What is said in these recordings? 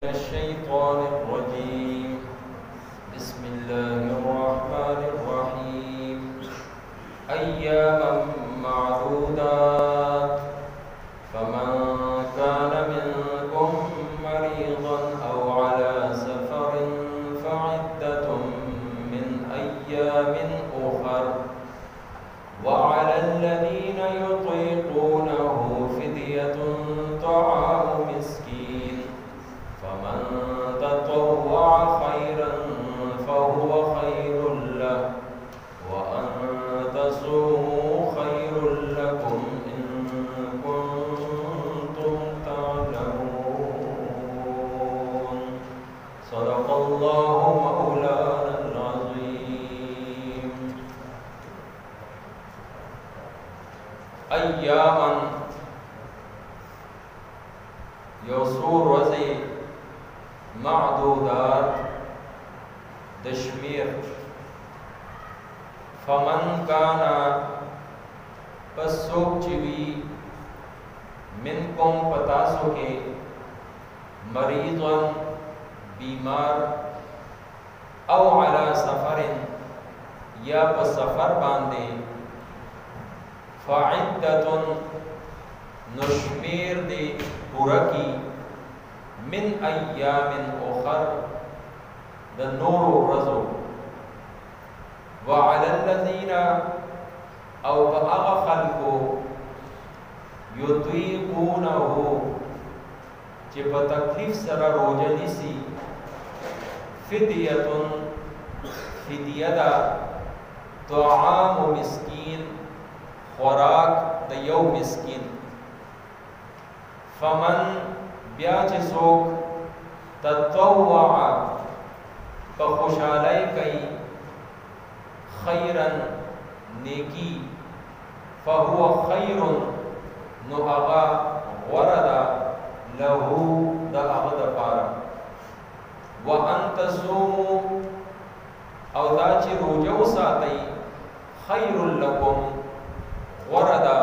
الشيطان الرجيم بسم الله الرحمن الرحيم أياما معدودات فمن كان منكم مريضا أو على سفر فعدة من أيام أخر وعلى الذين يطيقونه فدية طعام مسكين فمن تطوع خيرا فهو خير له وأن تصوموا خير لكم إن كنتم تعلمون صدق الله مولانا العظيم. أياما يصور وزي معدودات دشمیر فمن کانا پس سوک چوی منکم پتاسو کے مریضن بیمار او علی سفر یا پس سفر باندے فعدتن نشمیر دے پورا کی من ایام اخر د نور رزو وعلى الذين او باغ خلقو يطيقونه چې په تکلیف سره روزه نیسي فدیه دا طعام مسکین خوراک د یو مسکین فمن بیا چې څوک تطوع په خوشحالی کوي خیرا نیکی فهو خیر نو هغه غوره ده له د هغه دپاره وان تصوموا او دا چې روژه وساتئ خیر لکم غوره ده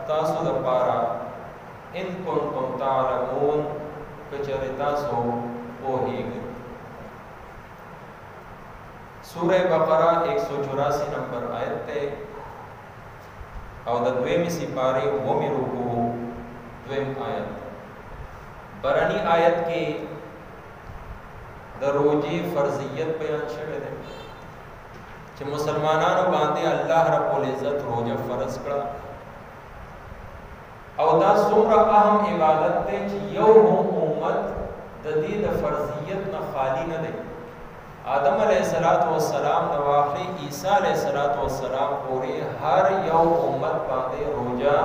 تاسو دپاره ان کنتم تعلمون کچره تاسو پوهیږئ. سورہ بقرہ 184 نمبر آیت تے او د دویمی سپارے ومی رکو دویم آیت برانی آیت کی د روزے فرضیت بیان شوه ده چې مسلمانانو باندې الله رب العزت روزه فرض کړه او دا څومره اهم عبادت ده چې یو امت د دې د فرضیت نه خالی نه ده. آدم علیہ السلام نواخی عیسیٰ علیہ السلام پوری ہر یو امت باندے روجہ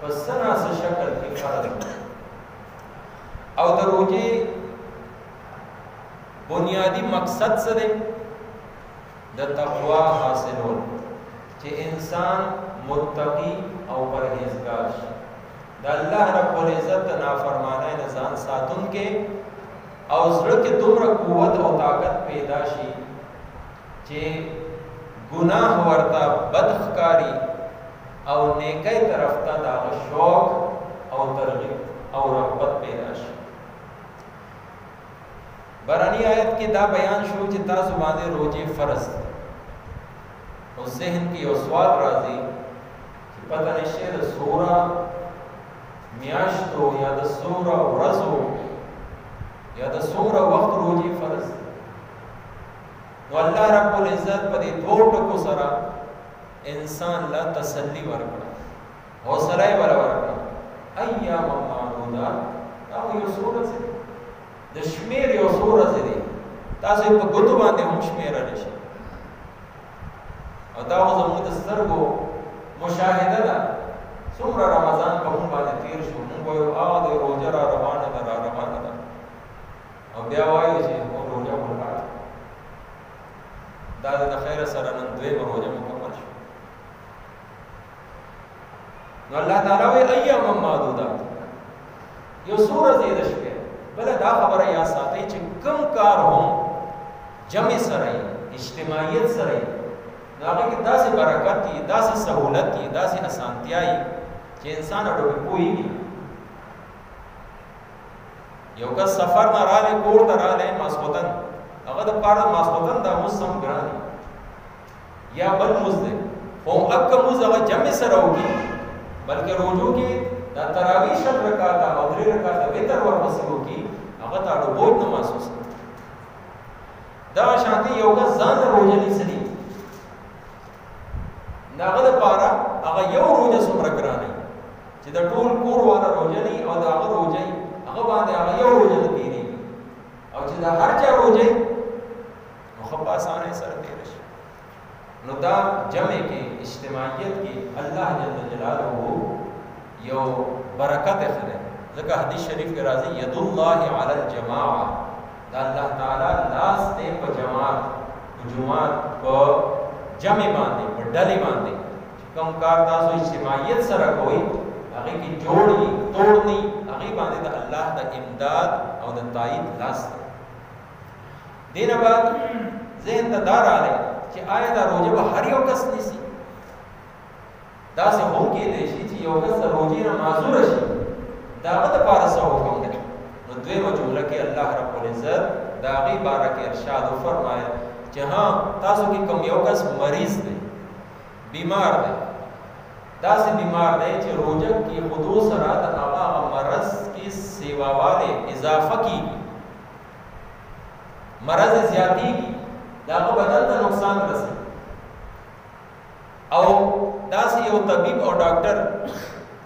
پسنا سے شکل کی فرض او در روجے بنیادی مقصد سے دے دا تقوی حاصل ہو کہ انسان متقی او پرہیزگار دا اللہ رب العزت نافرمانہ نظام ساتن کے او زړه کې دومره قوت او طاقت پیدا شي چې ګناه ورته بدخکاری او نیکی طرف ته دا شوق او ترغیب او رغبت پیدا شي. برانی آیت کې دا بیان شو چې تاسو باندې روزه فرض او ذهن کې یو سوال راځي چې پته نشي د سوره میاشتو یا د سوره ورځو یا د سوره وخت روزي فرض نو الله رب العزت په دې دوه ټکو سره انسان لا تسلی ورکړه حوصله یې ورکړه ایام معدودات دا یو سوره ده د شمیر یو سوره ده تاسو په ګوتو باندې هم شمیرل شي او دا زموږ د سترګو مشاهده ده څومره رمضان په موږ باندې تیر شو موږ یو هغه د روزه را روانه ده او بیا وایو چې روزه وکړه دا د خیر سره نن دویمه روزه مکمل شو نو الله تعالی وی ایام معدودات یو سوره زیاده شوه بل دا خبره یا ساتي چې کم کار هم جمع سره اجتماعیت سره هغه کې داسې برکت دي داسې سہولت دي داسې اسانتیاي چې انسان اړو کوي یو کس سفر نه راغلی کور ته راغلی ماسخوتن هغه د پاره ماسخوتن دا مونځ سم ګران یا بل مونځ دی خو اکه مونځ هغه جمع سره وکړي بلکې روزو کې دا تراویح شل رکعاته او 3 رکعاته وتر ورپسې وکړي هغه ته اړو بوج نه محسوس دا شانتي یو کس ځان روزه نیسي داغه د پاره هغه یو روزه څومره ګرانه چې د ټول کور والا روزه نه او داغه روزه هغه باندې هغه یو روزه نه پیری او چې دا هر چا روزه نو خو په اسانه سره تیر شي نو دا جمع کې اجتماعیت کې الله جل جلاله یو برکت خره ځکه حدیث شریف کې راځي ید الله علی الجماعه دا الله تعالی لاس دې په جماعت په جمع باندې په ډلې باندې کوم کار تاسو اجتماعیت سره کوئ هغه کې جوړي توړني هغه باندې د الله د امداد او د تایید لاس دینه بعد ذهن ته دار آله چې آیا دا روزه به هر یو کس نیسي دا څه هم کې دی چې یو کس روزه نه معذور شي دا غته لپاره څه حکم دی نو دویمه جمله کې الله رب العزت دا غي بارکه ارشاد فرمایي چې ها تاسو کې کوم یو کس مریض دی بیمار دی دا سه بیمار دی چې روزه کې خودو سره د هغه مرض کې سیواواله اضافه کیږي مرض زیاتیږي دا په بدن ته نقصان رسي او دا سه یو طبيب او ډاکټر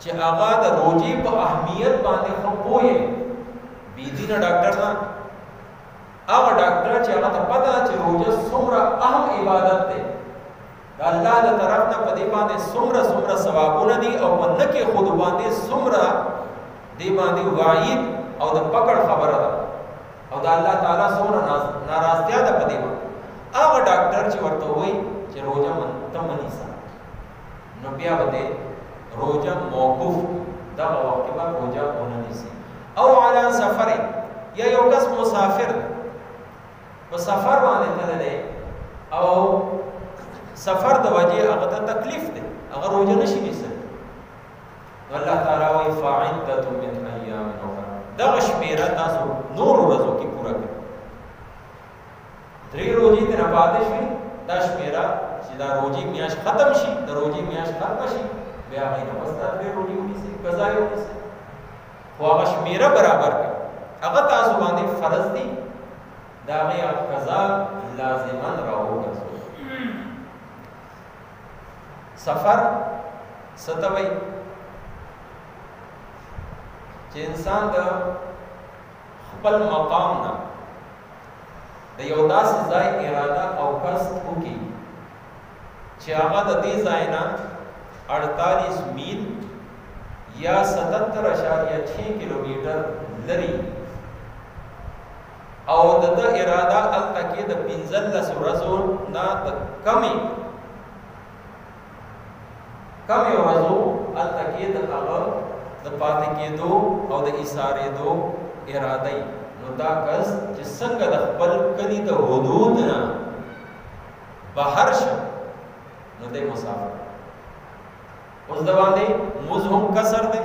چې هغه د روزي په اهمیت باندې خو پوهه بي دینه ډاکټر نه هغه ډاکټر چې هغه ته پته چې روزه څومره اهم عبادت ده دا الله د طرف نه په دې باندې څومره ثوابونه دي او په نکه خود باندې څومره دې باندې وعید او د پکړ خبره ده او دا الله تعالی څومره ناراضتیا ده په دې باندې هغه ډاکټر چې ورته وایي چې روزه منیسا نو بیا به روزه موقوف دا وخت کې به روزه ونیسي او علی سفر یا یو کس مسافر په سفر باندې تللی او سفر د وجه هغه ته تکلیف دی هغه روزه نشي نیسي الله تعالی وايي فعدة من ایام اخرى دا شمیره تاسو نور ورځو کې پورا کړئ 3 روزي ته نه پاتې شي دا شمیره چې دا روزي میاش ختم شي دا روزي میاش ختم شي بیا هغه نه پسته 3 روزي ونیسي قضا یې ونیسي خو هغه شمیره برابر کړئ هغه تاسو باندې فرض دي دا غیا قضا لازمان راوګرځي سفر ستوي چې انسان د خپل مقام نه د یو داسې ځای اراده او قصد وکړي چې هغه د دې ځای نه 48 میل یا 77.6 کیلومتر لري او د اراده التکې د 15 ورځو نه کمی ورځو التکې د هغه د پاتې کېدو او د ایثارې دو اراده نو دا کس چې څنګه د خپل کلی د حدود نه بهر شه نو د مسافر اوس د باندې موز هم کسر دی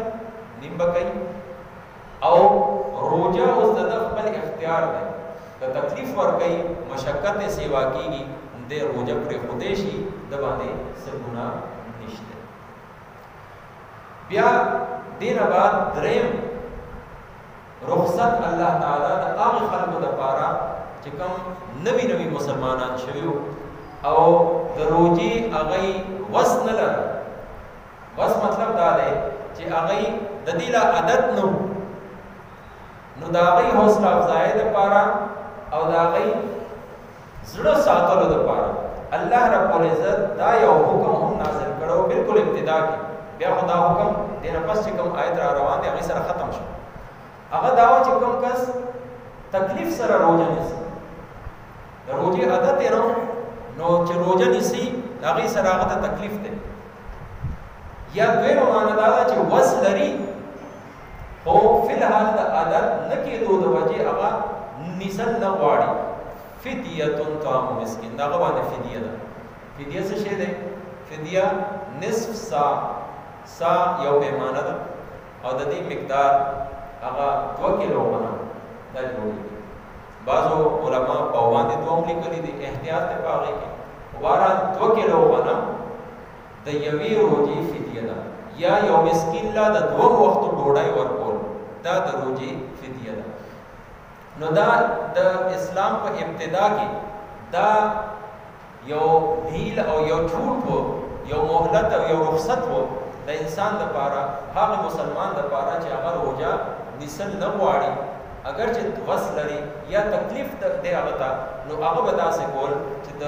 نیم بکای او روزه اوس د خپل اختیار دی که تکلیف ورکړي مشقت سیوا کیږي د روزه پر خوده شي د باندې څه ګناه نشته بیا دین بعد دریم رخصت الله تعالی د هغه خلکو لپاره چې کوم نوی مسلمانان شویو او د روزي هغه وس نه لري وس مطلب دا دی چې هغه د دې لا عادت نو دا هغه حوصله افزای لپاره او دا هغه زړه ساتلو لپاره الله رب العزت دا یو حکم هم نازل کړو بالکل ابتدا کې بیا خدا حکم دینه پس چې کوم آیت را روان دي هغه سره ختم شو هغه دا چې کوم کس تکلیف سره روزه نیسي د روزي عادت یې نو چې روزه نیسي هغه سره هغه ته تکلیف ده یا دویمه معنا دا چې وس لري او فلحال د عادت نه کېدو د وجه هغه نیسل نه غواړي فدیه طعام مسکین دا باندې فدیه ده فدیه څه شی ده فدیه نصف سا یو پیمانه ده او د دې مقدار هغه 2 کیلو غنم دا جوړي بعضو علما په باندې دوه لیکلي دي احتیاط ته پاغي کې بهرحال 2 کیلو غنم د یوې روزي فدیه ده یا یو مسکین لا د 2 وختو ډوډۍ ورکول دا د روزي فدیه ده نو دا د اسلام په ابتدا کې دا یو ډیل او یو چھوٹ وو یو مهلت او یو رخصت وو د انسان لپاره هغه مسلمان لپاره چې هغه روزه نسل نه غواړي اگر چې وس لري یا تکلیف دی هغه ته نو هغه به داسې کول چې د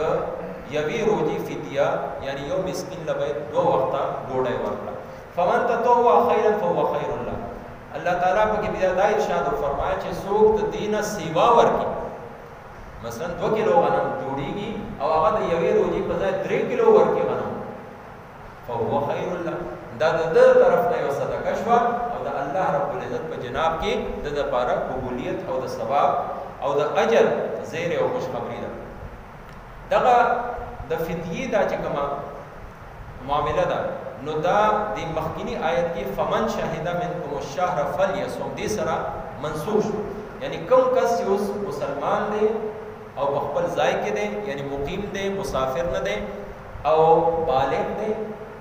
یوې روزي فدیه یعنی یو مسکین له به 2 وخته ډوډۍ ورکړه فمن تطوع خیرا فهو خیر له الله تعالی په کې بیا دا ارشاد فرمایا چې څوک د دینه سیوا ورکړي مثلا 2 کیلو غنم جوړیږي او هغه د یوې روزي په ځای 3 کیلو ورکړي غنم فهو خیر له دا د طرف نه یو صدقه شو او د الله رب العزت په جناب کې د لپاره قبولیت او د ثواب او د اجر زیر او خوشخبری ده دغه د فدیه دا چې کومه معامله ده نو دا د مخکینی آیت کې فمن شهد منکم الشهر فلیصم دې سره منسوخ یعنی کوم کس چې اوس مسلمان دی او په خپل ځای کې دی یعنی مقیم دی مسافر نه دی او بالغ دی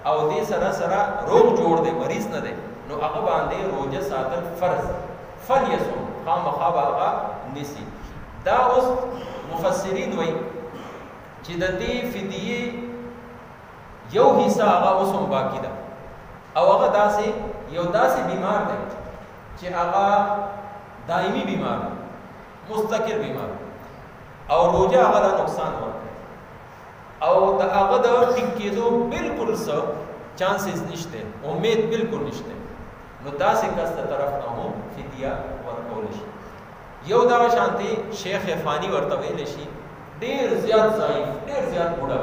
او دې سره سره روغ جوړ دی مریض نه دی نو هغه باندې روزه ساتل فرض فلیصم خامخا هغه نسی دا اوس مفسرین وایي چې د دې فدیه یو حصہ هغه اوس هم باقی ده او هغه داسې یو داسې بیمار دی چې هغه دایمي بیمار مستقل بیمار او روزه هغه له نقصان ورکړي او د هغه د ټیک کېدو بالکل څه چانسز نشته امید بالکل نشته نو داسې کس ته طرف نه هم فدیه ورکول شي یو دا شانتي شیخ فانی ورته ویل شي ډیر زیات ضعیف ډیر زیات بوډا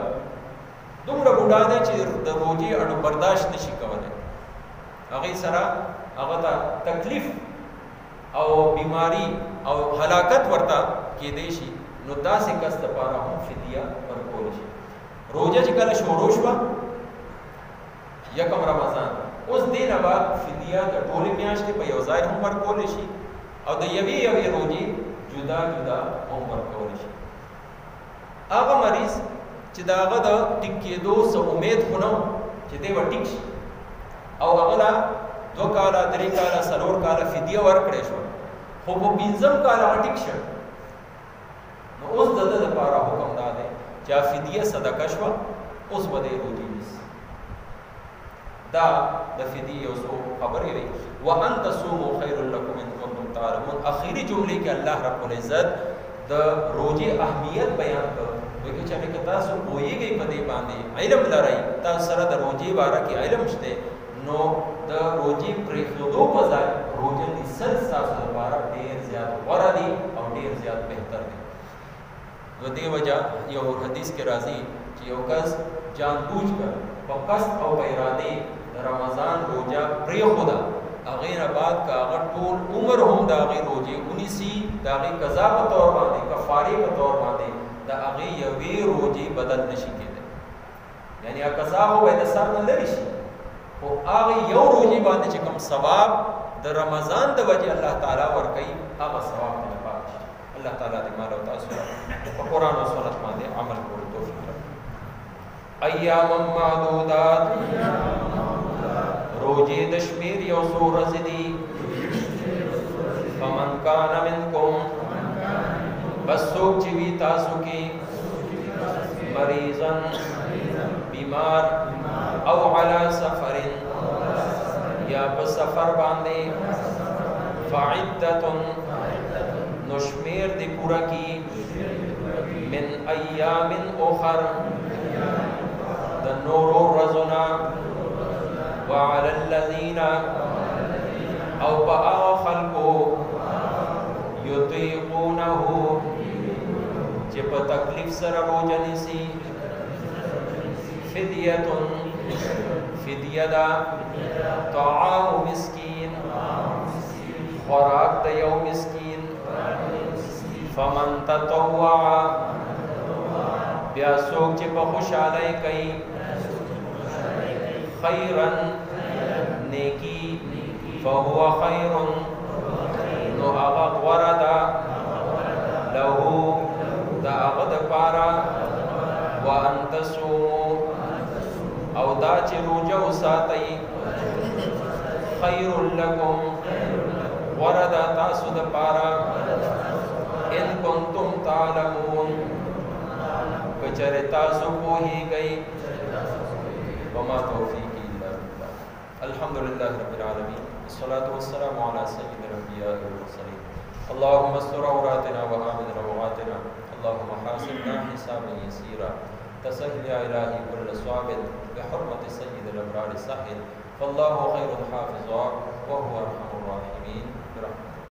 دومره بوډا دی چې د روزي اډو برداشت نشي کولای هغه سره هغه ته تکلیف او بیماری او هلاکت ورته کېدې شي نو داسې کس لپاره هم فدیه ورکول شي روزه چې کله شروع شوه یکم رمضان اوس دینه بعد فدیه د ټولې میاشتې په یو ځای هم ورکول شي او د یوې روزي جدا جدا هم ورکول شي هغه مریض چې دا هغه د ټیک کېدو څه امید خو نه چې دی به ټیک شي او هغه لا 2 کاله 3 کاله 4 کاله فدیه ورکړې شو خو په 5 کاله ټیک شو نو اوس د دې لپاره حکم دا دی چې فدیه صدقه شو اوس به دی روزي نیسي دا د فدیه اوس خبرې وي وان تصوموا خير لكم ان كنتم تعلمون اخیری جملې کې الله رب العزت د روزي اهمیت بیان کړ وایي چې هغه تاسو پوهیږئ په دې باندې علم لرئ تاسو سره د روزي باره کې علم شته نو د روزي پرې خودو په ځای روزه نیسل تاسو لپاره ډیر زیات غوره دي او ډیر زیات بهتر دي و دې وجہ یو حدیث کې راځي چې یو کس جان بوجھ کر په قصد او په اراده د رمضان روزه پرې خدا هغه نه بعد کا هغه ټول عمر هم دا هغه روزه 19 دا هغه قضا په تور باندې کفاره په تور باندې دا هغه یوې روزه بدل نشي کېدای یعنی هغه قضا هو د سر نه لري شي او هغه یو روزه باندې چې کوم ثواب د رمضان د وجه الله تعالی ورکړي هغه ثواب نه پاتې الله تعالی دې مال او تاسو په قران او سنت باندې عمل کولو توفیق ورکړي ایام معدودات روزه د شمیر یو څو ورځې دي فمن کان منکم بس څوک چې وي تاسو کې مریضن بیمار او علی سفر یا په سفر باندې فعدة نشمیر دی پورا کی من ایام اخر د نورو رزنا وعلى الذين او با خلقو یطیقونه چې په تکلیف سره روزه نیسي فدیه دا طعام مسکین خوراک د یو مسکین فمن تطوع بیا څوک چې په خوشحالۍ کوي خیرا نیکی فهو خیر तो आगा वरदा लहू दा आगद पारा व अंतसु औ दा चिरुजो सातई खैरुल लकुम वरदा तासुद पारा इन कुंतुम तालमून कचरता सुबो ही गई वमा तौफीकी इल्ला बिल्लाह। अल्हम्दुलिल्लाह रब्बिल आलमीन वस्सलातु वस्सलामु अला सय्यिदिल अंबिया'i वल मुरसलीन। अल्लाहुम्मा अस्tur औरातना व आमिन रवातना अल्लाहुम्मा हासिबना हिसाबन यसीरा तसहल या इलाही कुल्ल स्वाबित बिहुर्मति सय्यिदिल अबरार सहिल फल्लाहु खैरुल हाफिज़ व हुवा अरहमुर राहिमीन।